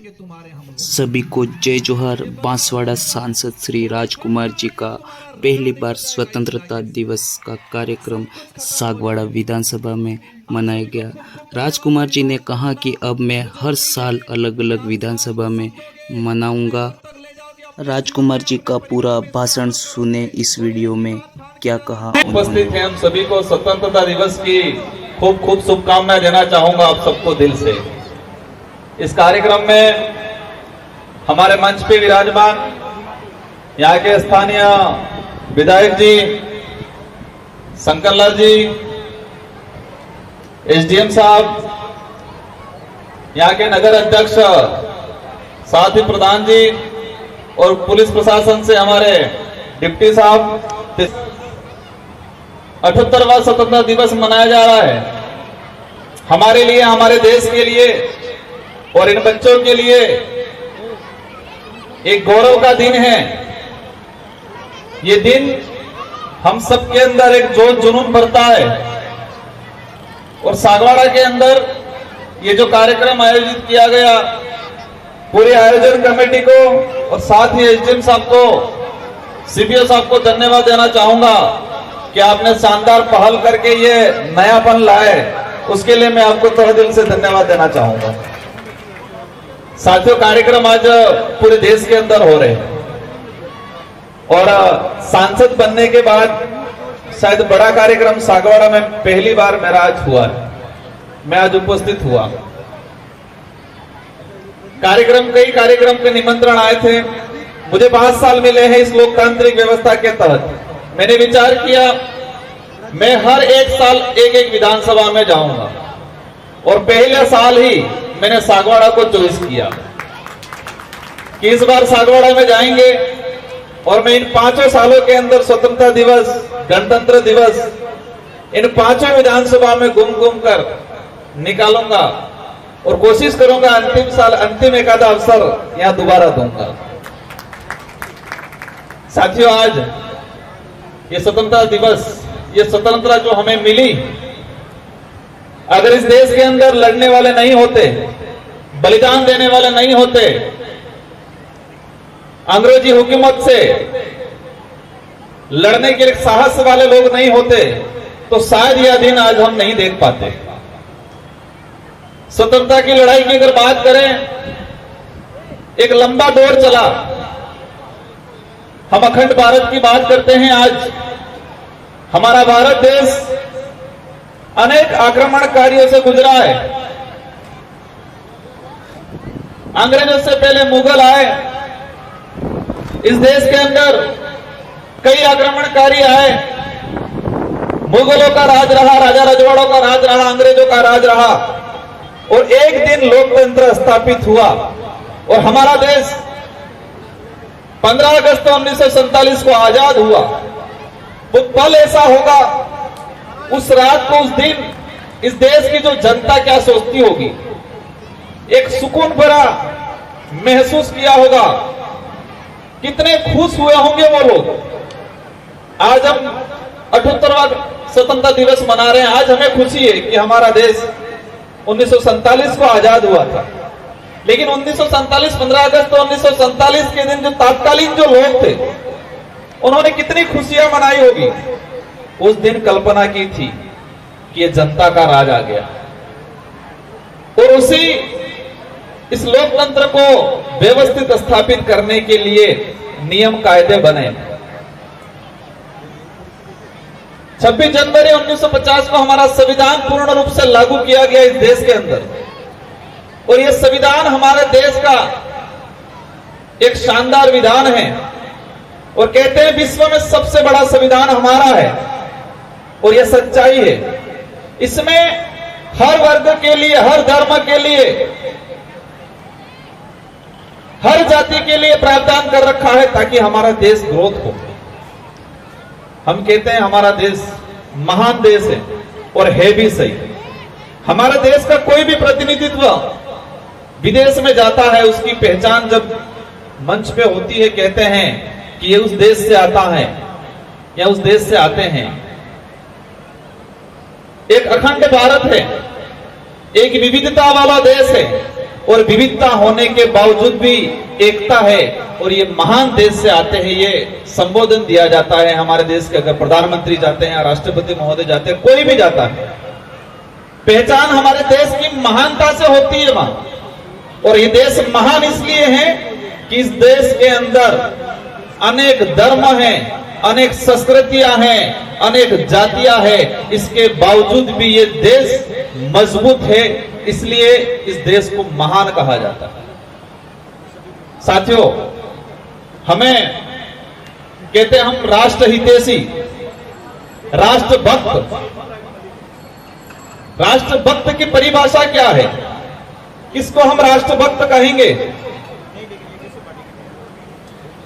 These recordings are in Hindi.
सभी को जय जोहार। बांसवाड़ा सांसद श्री राजकुमार जी का पहली बार स्वतंत्रता दिवस का कार्यक्रम सागवाड़ा विधानसभा में मनाया गया। राजकुमार जी ने कहा कि अब मैं हर साल अलग अलग विधानसभा में मनाऊंगा। राजकुमार जी का पूरा भाषण सुने इस वीडियो में। क्या कहा उपस्थित हैं हम सभी को स्वतंत्रता दिवस की खूब खूब शुभकामनाएं देना चाहूंगा आप सबको दिल से। इस कार्यक्रम में हमारे मंच पे विराजमान यहाँ के स्थानीय विधायक जी, शंकरलाल जी, एसडीएम साहब, यहाँ के नगर अध्यक्ष, साथ ही प्रधान जी और पुलिस प्रशासन से हमारे डिप्टी साहब। 78वां स्वतंत्रता दिवस मनाया जा रहा है हमारे लिए, हमारे देश के लिए और इन बच्चों के लिए एक गौरव का दिन है। ये दिन हम सबके अंदर एक जोश जुनून भरता है और सागवाड़ा के अंदर ये जो कार्यक्रम आयोजित किया गया, पूरी आयोजन कमेटी को और साथ ही एसडीएम साहब को, सीपीओ साहब को धन्यवाद देना चाहूंगा कि आपने शानदार पहल करके ये नयापन लाए, उसके लिए मैं आपको तहे दिल से धन्यवाद देना चाहूंगा। साथियों, कार्यक्रम आज पूरे देश के अंदर हो रहे हैं और सांसद बनने के बाद शायद बड़ा कार्यक्रम सागवाड़ा में पहली बार मेरा आज हुआ है। मैं आज उपस्थित हुआ। कई कार्यक्रम के निमंत्रण आए थे। मुझे 5 साल मिले हैं इस लोकतांत्रिक व्यवस्था के तहत। मैंने विचार किया मैं हर एक साल एक विधानसभा में जाऊंगा और पहले साल ही मैंने सागवाड़ा को चॉइस किया कि इस बार सागवाड़ा में जाएंगे और मैं इन 5 सालों के अंदर स्वतंत्रता दिवस, गणतंत्र दिवस इन 5 विधानसभा में घूम कर निकालूंगा और कोशिश करूंगा अंतिम एकाधा अवसर यहां दोबारा दूंगा। साथियों, आज ये स्वतंत्रता दिवस, ये स्वतंत्रता जो हमें मिली, अगर इस देश के अंदर लड़ने वाले नहीं होते, बलिदान देने वाले नहीं होते, अंग्रेजी हुकूमत से लड़ने के लिए साहस वाले लोग नहीं होते, तो शायद यह दिन आज हम नहीं देख पाते। स्वतंत्रता की लड़ाई की अगर बात करें, एक लंबा दौर चला। हम अखंड भारत की बात करते हैं। आज हमारा भारत देश अनेक आक्रमणकारियों से गुजरा है। अंग्रेजों से पहले मुगल आए, इस देश के अंदर कई आक्रमणकारी आए। मुगलों का राज रहा, राजा रजवाड़ों का राज रहा, अंग्रेजों का राज रहा और एक दिन लोकतंत्र स्थापित हुआ और हमारा देश 15 अगस्त 1947 को आजाद हुआ। वो पल ऐसा होगा, उस रात को, उस दिन इस देश की जो जनता क्या सोचती होगी, एक सुकून भरा महसूस किया होगा, कितने खुश हुए होंगे वो लोग। आज हम 78वां स्वतंत्रता दिवस मना रहे हैं। आज हमें खुशी है कि हमारा देश 1947 को आजाद हुआ था, लेकिन 1947 15 अगस्त 1947 के दिन जो तात्कालीन जो लोग थे, उन्होंने कितनी खुशियां मनाई होगी। उस दिन कल्पना की थी कि ये जनता का राज आ गया और उसी इस लोकतंत्र को व्यवस्थित स्थापित करने के लिए नियम कायदे बने। 26 जनवरी 1950 को हमारा संविधान पूर्ण रूप से लागू किया गया इस देश के अंदर और यह संविधान हमारे देश का एक शानदार विधान है और कहते हैं विश्व में सबसे बड़ा संविधान हमारा है और यह सच्चाई है। इसमें हर वर्ग के लिए, हर धर्म के लिए, हर जाति के लिए प्रावधान कर रखा है ताकि हमारा देश ग्रोथ हो। हम कहते हैं हमारा देश महान देश है और है भी सही। हमारे देश का कोई भी प्रतिनिधित्व विदेश में जाता है, उसकी पहचान जब मंच पे होती है, कहते हैं कि ये उस देश से आता है या उस देश से आते हैं। एक अखंड भारत है, एक विविधता वाला देश है और विविधता होने के बावजूद भी एकता है, और ये महान देश से आते हैं, ये संबोधन दिया जाता है हमारे देश के। अगर प्रधानमंत्री जाते हैं, राष्ट्रपति महोदय जाते हैं, कोई भी जाता है, पहचान हमारे देश की महानता से होती है वहां। और ये देश महान इसलिए है कि इस देश के अंदर अनेक धर्म हैं, अनेक संस्कृतियां हैं, अनेक जातियां हैं, इसके बावजूद भी ये देश मजबूत है, इसलिए इस देश को महान कहा जाता है। साथियों, हमें कहते हैं हम राष्ट्र हितैषी, राष्ट्रभक्त। राष्ट्रभक्त की परिभाषा क्या है? किसको हम राष्ट्रभक्त कहेंगे?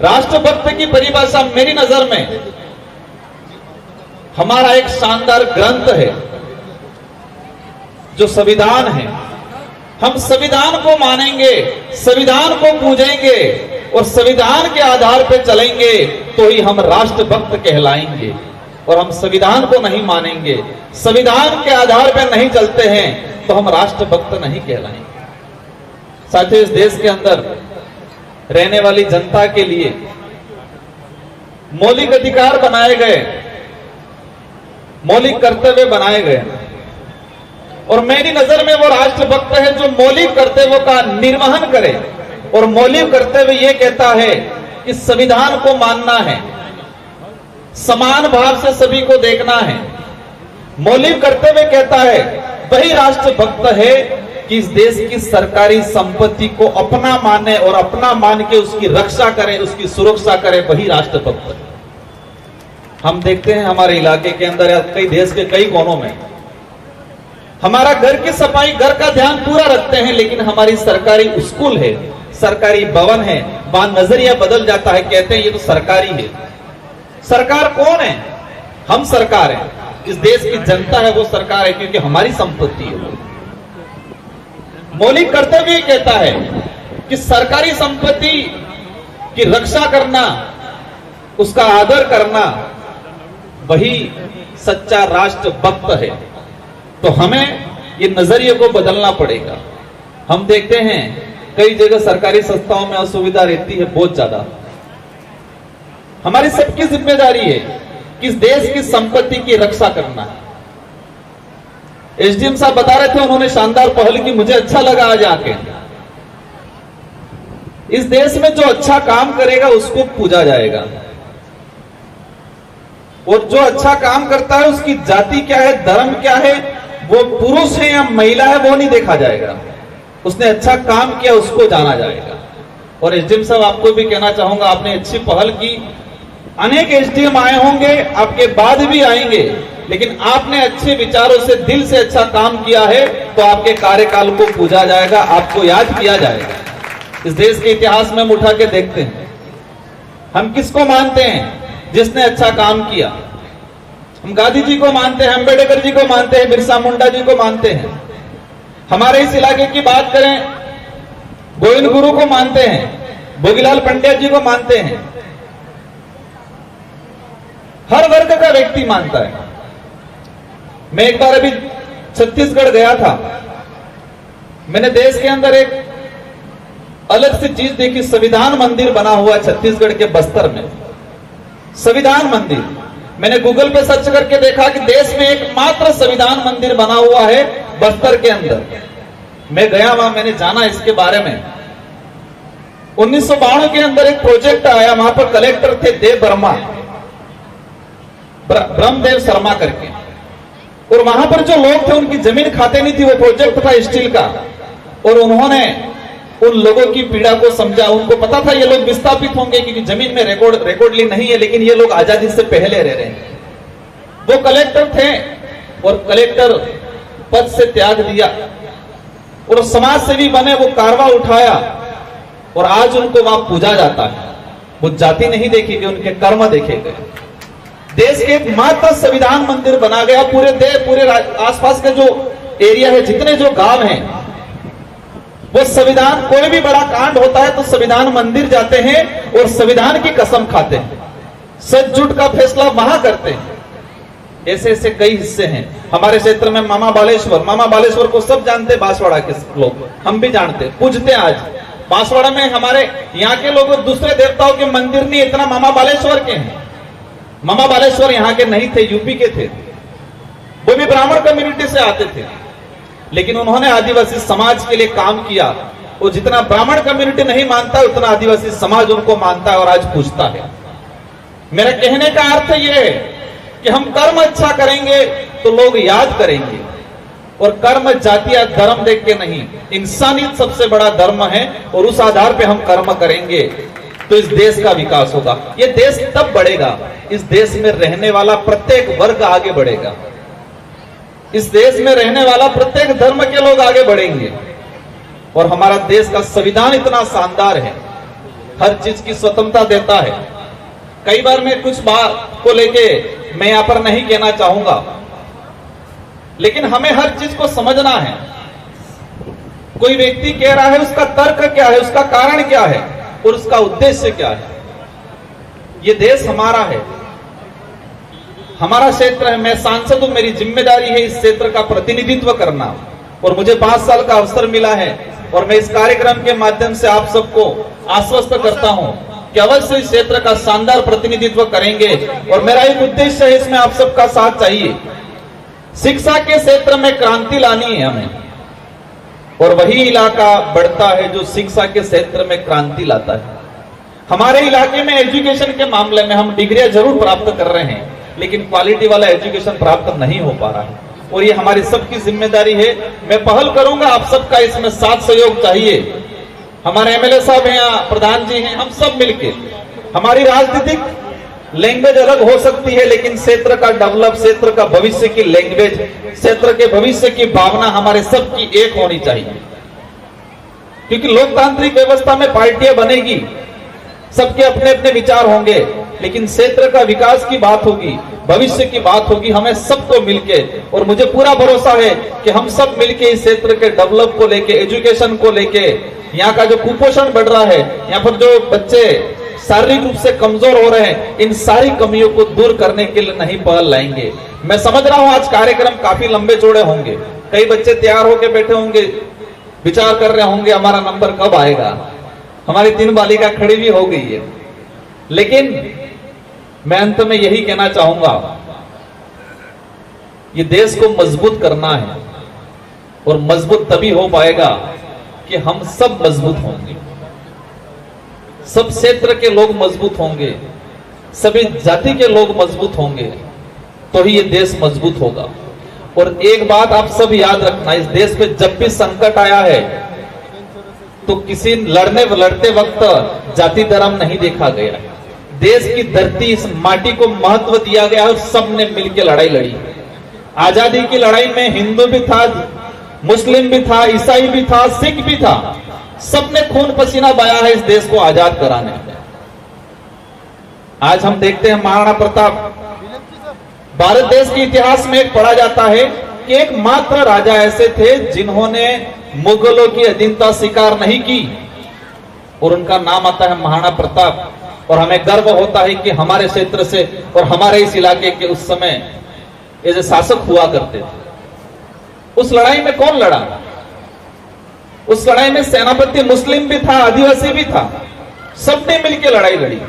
राष्ट्रभक्त की परिभाषा मेरी नजर में हमारा एक शानदार ग्रंथ है जो संविधान है। हम संविधान को मानेंगे, संविधान को पूजेंगे और संविधान के आधार पर चलेंगे तो ही हम राष्ट्रभक्त कहलाएंगे। और हम संविधान को नहीं मानेंगे, संविधान के आधार पर नहीं चलते हैं तो हम राष्ट्रभक्त नहीं कहलाएंगे। साथियों, इस देश के अंदर रहने वाली जनता के लिए मौलिक अधिकार बनाए गए, मौलिक कर्तव्य बनाए गए, और मेरी नजर में वो राष्ट्रभक्त है जो मौलिक कर्तव्यों का निर्वहन करे। और मौलिक कर्तव्य ये कहता है कि संविधान को मानना है, समान भाव से सभी को देखना है। मौलिक कर्तव्य कहता है वही राष्ट्रभक्त है कि इस देश की सरकारी संपत्ति को अपना माने और अपना मान के उसकी रक्षा करे, उसकी सुरक्षा करे, वही राष्ट्रभक्त है। हम देखते हैं हमारे इलाके के अंदर या कई देश के कई कोनों में हमारा घर की सफाई, घर का ध्यान पूरा रखते हैं, लेकिन हमारी सरकारी स्कूल है, सरकारी भवन है, वहां नजरिया बदल जाता है, कहते हैं ये तो सरकारी है। सरकार कौन है? हम सरकार है। इस देश की जनता है वो सरकार है, क्योंकि हमारी संपत्ति है वो। मौलिक कर्तव्य कहता है कि सरकारी संपत्ति की रक्षा करना, उसका आदर करना, वही सच्चा राष्ट्रभक्त है। तो हमें ये नजरिए को बदलना पड़ेगा। हम देखते हैं कई जगह सरकारी संस्थाओं में असुविधा रहती है बहुत ज्यादा। हमारी सबकी जिम्मेदारी है कि इस देश की संपत्ति की रक्षा करना है। एसडीएम साहब बता रहे थे, उन्होंने शानदार पहल की, मुझे अच्छा लगा आज आके। इस देश में जो अच्छा काम करेगा उसको पूजा जाएगा, और जो अच्छा काम करता है उसकी जाति क्या है, धर्म क्या है, वो पुरुष है या महिला है, वो नहीं देखा जाएगा। उसने अच्छा काम किया उसको जाना जाएगा। और एसडीएम साहब, आपको भी कहना चाहूंगा, आपने अच्छी पहल की। अनेक एसडीएम आए होंगे, आपके बाद भी आएंगे, लेकिन आपने अच्छे विचारों से, दिल से अच्छा काम किया है तो आपके कार्यकाल को पूजा जाएगा, आपको याद किया जाएगा। इस देश के इतिहास में हम उठा के देखते हैं, हम किसको मानते हैं जिसने अच्छा काम किया? हम गांधी जी को मानते हैं, अंबेडकर जी को मानते हैं, बिरसा मुंडा जी को मानते हैं। हमारे इस इलाके की बात करें, गोविंद गुरु को मानते हैं, भोगीलाल पंड्या जी को मानते हैं। हर वर्ग का व्यक्ति मानता है। मैं एक बार अभी छत्तीसगढ़ गया था, मैंने देश के अंदर एक अलग सी चीज देखी। संविधान मंदिर बना हुआ है छत्तीसगढ़ के बस्तर में, संविधान मंदिर। मैंने गूगल पे सर्च करके देखा कि देश में एकमात्र संविधान मंदिर बना हुआ है बस्तर के अंदर। मैं गया वहां, मैंने जाना इसके बारे में। 1992 के अंदर एक प्रोजेक्ट आया, वहां पर कलेक्टर थे देव वर्मा, ब्रह्मदेव शर्मा करके, और वहां पर जो लोग थे उनकी जमीन खाते नहीं थी। वो प्रोजेक्ट था स्टील का, और उन्होंने उन लोगों की पीड़ा को समझा। उनको पता था ये लोग विस्थापित होंगे क्योंकि जमीन में रिकॉर्डली नहीं है, लेकिन ये लोग आजादी से पहले रह रहे हैं। वो कलेक्टर थे और कलेक्टर पद से त्याग दिया और समाज सेवी बने, वो कारवा उठाया और आज उनको वहां पूजा जाता है। वो जाति नहीं देखी गई, उनके कर्म देखे गए। देश के एकमात्र संविधान मंदिर बना गया। पूरे आसपास के जो एरिया है, जितने जो गांव हैं, वो संविधान, कोई भी बड़ा कांड होता है तो संविधान मंदिर जाते हैं और संविधान की कसम खाते हैं, सच झूठ का फैसला वहां करते हैं। ऐसे ऐसे कई हिस्से हैं हमारे क्षेत्र में। मामा बालेश्वर को सब जानते, बांसवाड़ा के लोग, हम भी जानते, पूजते। आज बांसवाड़ा में हमारे यहाँ के लोग दूसरे देवताओं के मंदिर नहीं, इतना मामा बालेश्वर के हैं। मामा बालेश्वर यहाँ के नहीं थे, यूपी के थे, वो भी ब्राह्मण कम्युनिटी से आते थे, लेकिन उन्होंने आदिवासी समाज के लिए काम किया। वो जितना ब्राह्मण कम्युनिटी नहीं मानता, उतना आदिवासी समाज उनको मानता है और आज पूजता है। मेरा कहने का अर्थ यह है कि हम कर्म अच्छा करेंगे तो लोग याद करेंगे, और कर्म जाति या धर्म देख के नहीं, इंसानियत सबसे बड़ा धर्म है, और उस आधार पे हम कर्म करेंगे तो इस देश का विकास होगा। ये देश तब बढ़ेगा, इस देश में रहने वाला प्रत्येक वर्ग आगे बढ़ेगा, इस देश में रहने वाला प्रत्येक धर्म के लोग आगे बढ़ेंगे। और हमारा देश का संविधान इतना शानदार है, हर चीज की स्वतंत्रता देता है। कई बार मैं कुछ बात को लेके मैं यहां पर नहीं कहना चाहूंगा, लेकिन हमें हर चीज को समझना है। कोई व्यक्ति कह रहा है, उसका तर्क क्या है, उसका कारण क्या है और उसका उद्देश्य क्या है। ये देश हमारा है, हमारा क्षेत्र है, मैं सांसद हूं, मेरी जिम्मेदारी है इस क्षेत्र का प्रतिनिधित्व करना, और मुझे 5 साल का अवसर मिला है। और मैं इस कार्यक्रम के माध्यम से आप सबको आश्वस्त करता हूं कि अवश्य इस क्षेत्र का शानदार प्रतिनिधित्व करेंगे। और मेरा एक उद्देश्य है, इसमें आप सबका साथ चाहिए। शिक्षा के क्षेत्र में क्रांति लानी है हमें, और वही इलाका बढ़ता है जो शिक्षा के क्षेत्र में क्रांति लाता है। हमारे इलाके में एजुकेशन के मामले में हम डिग्रियां जरूर प्राप्त कर रहे हैं, लेकिन क्वालिटी वाला एजुकेशन प्राप्त नहीं हो पा रहा है, और ये हमारी सबकी जिम्मेदारी है। मैं पहल करूंगा, आप सबका इसमें साथ सहयोग चाहिए। हमारे एमएलए साहब हैं यहाँ, प्रधान जी हैं, हम सब मिलके, हमारी राजनीतिक लैंग्वेज अलग हो सकती है, लेकिन क्षेत्र का डेवलप, क्षेत्र का भविष्य की लैंग्वेज, क्षेत्र के भविष्य की भावना हमारे सबकी एक होनी चाहिए। क्योंकि लोकतांत्रिक व्यवस्था में पार्टियां बनेगी, सबके अपने अपने विचार होंगे, लेकिन क्षेत्र का विकास की बात होगी, भविष्य की बात होगी, हमें सबको मिलके। और मुझे पूरा भरोसा है कि हम सब मिलके इस क्षेत्र के डेवलप को लेके, एजुकेशन को लेके, यहाँ का जो कुपोषण बढ़ रहा है, यहाँ पर जो बच्चे शारीरिक रूप से कमजोर हो रहे हैं, इन सारी कमियों को दूर करने के लिए नहीं पहल लाएंगे। मैं समझ रहा हूं आज कार्यक्रम काफी लंबे चौड़े होंगे, कई बच्चे तैयार होकर बैठे होंगे, विचार कर रहे होंगे हमारा नंबर कब आएगा। हमारी 3 बालिका खड़ी भी हो गई है, लेकिन मैं अंत में यही कहना चाहूंगा, ये देश को मजबूत करना है, और मजबूत तभी हो पाएगा कि हम सब मजबूत होंगे, सब क्षेत्र के लोग मजबूत होंगे, सभी जाति के लोग मजबूत होंगे, तो ही ये देश मजबूत होगा। और एक बात आप सब याद रखना, इस देश पे जब भी संकट आया है तो किसी लड़ते वक्त जाति धर्म नहीं देखा गया। देश की धरती, इस माटी को महत्व दिया गया और सबने मिलकर लड़ाई लड़ी। आजादी की लड़ाई में हिंदू भी था, मुस्लिम भी था, ईसाई भी था, सिख भी था, सबने खून पसीना बहाया है इस देश को आजाद कराने में। आज हम देखते हैं महाराणा प्रताप, भारत देश के इतिहास में एक पढ़ा जाता है कि एकमात्र राजा ऐसे थे जिन्होंने मुगलों की अधीनता स्वीकार नहीं की, और उनका नाम आता है महाराणा प्रताप। और हमें गर्व होता है कि हमारे क्षेत्र से और हमारे इस इलाके के उस समय ऐसे शासक हुआ करते थे। उस लड़ाई में कौन लड़ा? उस लड़ाई में सेनापति मुस्लिम भी था, आदिवासी भी था, सबने मिलकर लड़ाई लड़ी।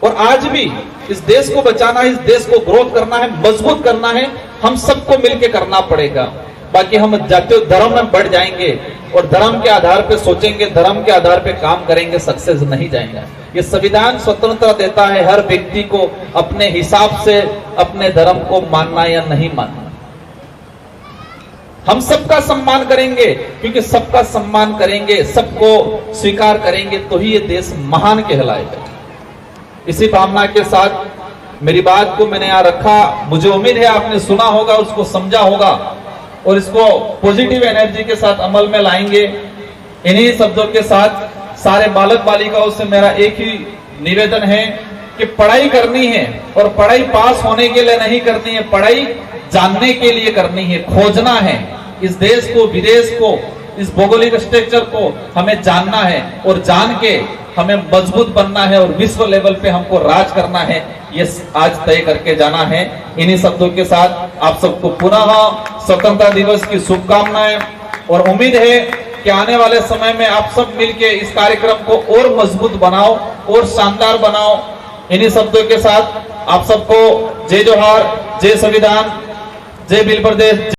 और आज भी इस देश को बचाना है, इस देश को ग्रोथ करना है, मजबूत करना है, हम सबको मिलकर करना पड़ेगा। बाकी हम जातीय धर्म में बढ़ जाएंगे और धर्म के आधार पे सोचेंगे, धर्म के आधार पे काम करेंगे, सक्सेस नहीं जाएंगे। ये संविधान स्वतंत्रता देता है हर व्यक्ति को अपने हिसाब से अपने धर्म को मानना या नहीं मानना। हम सबका सम्मान करेंगे, क्योंकि सबका सम्मान करेंगे, सबको स्वीकार करेंगे, तो ही ये देश महान कहलाएगा। इसी भावना के साथ मेरी बात को मैंने यहाँ रखा। मुझे उम्मीद है आपने सुना होगा, उसको समझा होगा और इसको पॉजिटिव एनर्जी के साथ अमल में लाएंगे। इन्हीं शब्दों के साथ सारे बालक बालिकाओं से मेरा एक ही निवेदन है कि पढ़ाई करनी है, और पढ़ाई पास होने के लिए नहीं करनी है, पढ़ाई जानने के लिए करनी है, खोजना है। इस देश को, विदेश को, इस भौगोलिक स्ट्रक्चर को हमें जानना है, और जान के हमें मजबूत बनना है, और विश्व लेवल पे हमको राज करना है। ये आज तय करके जाना है। इन्हीं शब्दों के साथ आप सबको पुनः स्वतंत्रता दिवस की शुभकामनाएं और उम्मीद है कि आने वाले समय में आप सब मिलके इस कार्यक्रम को और मजबूत बनाओ और शानदार बनाओ। इन्हीं शब्दों के साथ आप सबको जय जोहार, जय संविधान, जय बिल प्रदेश।